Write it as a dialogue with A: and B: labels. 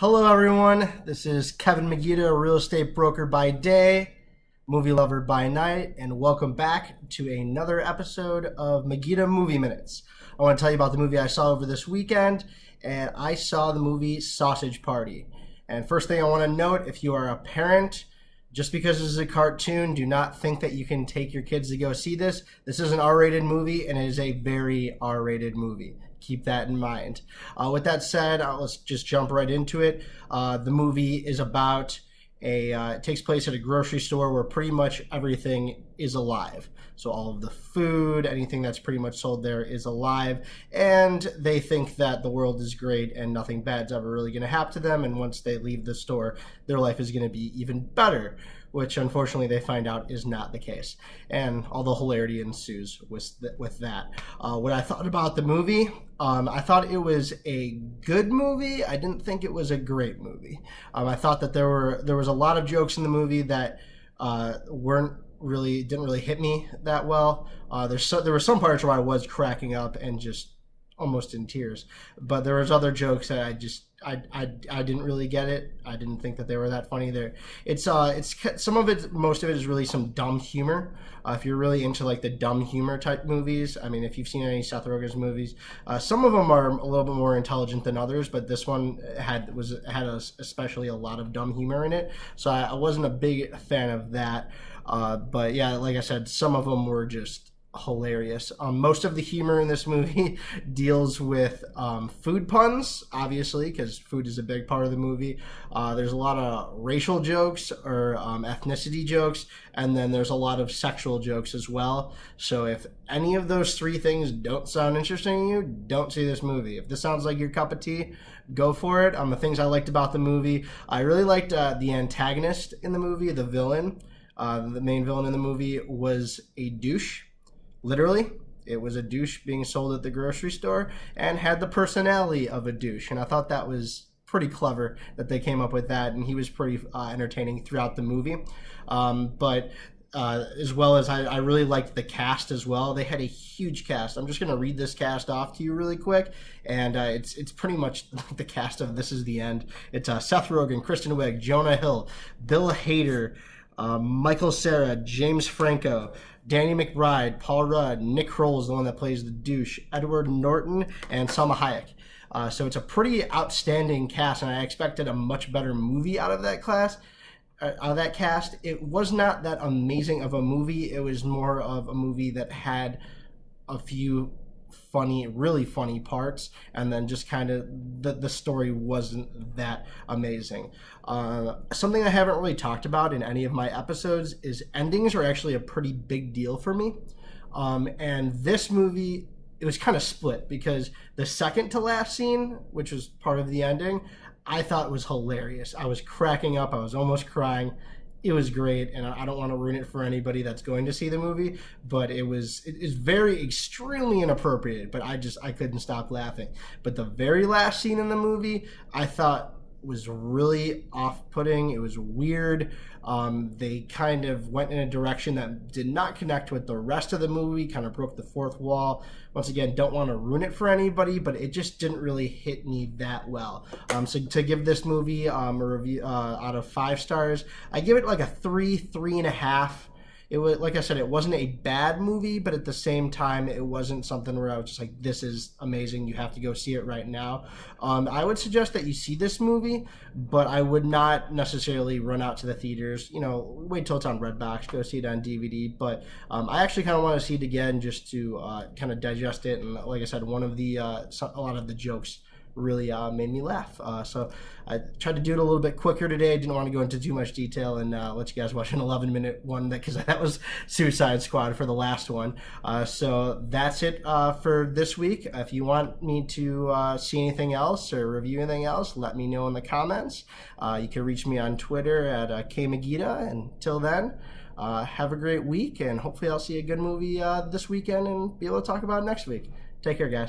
A: Hello, everyone. This is Kevin Magida, a real estate broker by day, movie lover by night, and welcome back to another episode of Magida Movie Minutes. I want to tell you about the movie I saw over this weekend, and I saw the movie Sausage Party. And first thing I want to note, if you are a parent, just because this is a cartoon, do not think that you can take your kids to go see this. This is an R-rated movie, and it is a very R-rated movie. Keep that in mind. With that said, let's just jump right into it. The movie is about it takes place at a grocery store where pretty much everything is alive. So all of the food, anything that's pretty much sold there is alive. And they think that the world is great and nothing bad's ever really going to happen to them. And once they leave the store, their life is going to be even better, which unfortunately they find out is not the case. And all the hilarity ensues with that. What I thought about the movie, I thought it was a good movie. I didn't think it was a great movie. I thought that there was a lot of jokes in the movie that didn't really hit me that well. There were some parts where I was cracking up and just almost in tears, but there was other jokes that I didn't really get it. I didn't think that they were that funny. It's most of it is really some dumb humor. If you're really into like the dumb humor type movies, I mean, if you've seen any Seth Rogen's movies, some of them are a little bit more intelligent than others, but this one had especially a lot of dumb humor in it. So I wasn't a big fan of that. But yeah, like I said, some of them were just hilarious. Most of the humor in this movie deals with food puns, obviously, because food is a big part of the movie. There's a lot of racial jokes or ethnicity jokes, and then there's a lot of sexual jokes as well. So if any of those three things don't sound interesting to you, don't see this movie. If this sounds like your cup of tea, go for it. The things I liked about the movie, I really liked the antagonist in the movie, the villain. The main villain in the movie was a douche. Literally, it was a douche being sold at the grocery store and had the personality of a douche. And I thought that was pretty clever that they came up with that. And he was pretty entertaining throughout the movie. But as well as I really liked the cast as well. They had a huge cast. I'm just going to read this cast off to you really quick. And it's pretty much the cast of This Is the End. It's Seth Rogen, Kristen Wiig, Jonah Hill, Bill Hader, Michael Cera, James Franco, Danny McBride, Paul Rudd, Nick Kroll is the one that plays the douche, Edward Norton, and Salma Hayek. So it's a pretty outstanding cast, and I expected a much better movie out of that cast. It was not that amazing of a movie. It was more of a movie that had a few really funny parts, and then just kind of the story wasn't that amazing. Something I haven't really talked about in any of my episodes is endings are actually a pretty big deal for me. And this movie, it was kind of split because the second to last scene, which was part of the ending, I thought was hilarious. I was cracking up. I was almost crying. It was great, and I don't want to ruin it for anybody that's going to see the movie, but it is very extremely inappropriate, but I couldn't stop laughing. But the very last scene in the movie, I thought was really off-putting. It was weird. They kind of went in a direction that did not connect with the rest of the movie, kind of broke the fourth wall. Once again, don't want to ruin it for anybody, but it just didn't really hit me that well. So to give this movie a review out of 5 stars, I give it like a 3.5. It was, like I said, it wasn't a bad movie, but at the same time, it wasn't something where I was just like, this is amazing, you have to go see it right now. I would suggest that you see this movie, but I would not necessarily run out to the theaters. Wait till it's on Redbox, go see it on DVD. But I actually kind of want to see it again just to kind of digest it. And like I said, a lot of the jokes really made me laugh. So I tried to do it a little bit quicker today. I didn't want to go into too much detail and let you guys watch an 11-minute one because that was Suicide Squad for the last one. So that's it for this week. If you want me to see anything else or review anything else, let me know in the comments. You can reach me on Twitter at KMagida. Until then, have a great week, and hopefully I'll see a good movie this weekend and be able to talk about it next week. Take care, guys.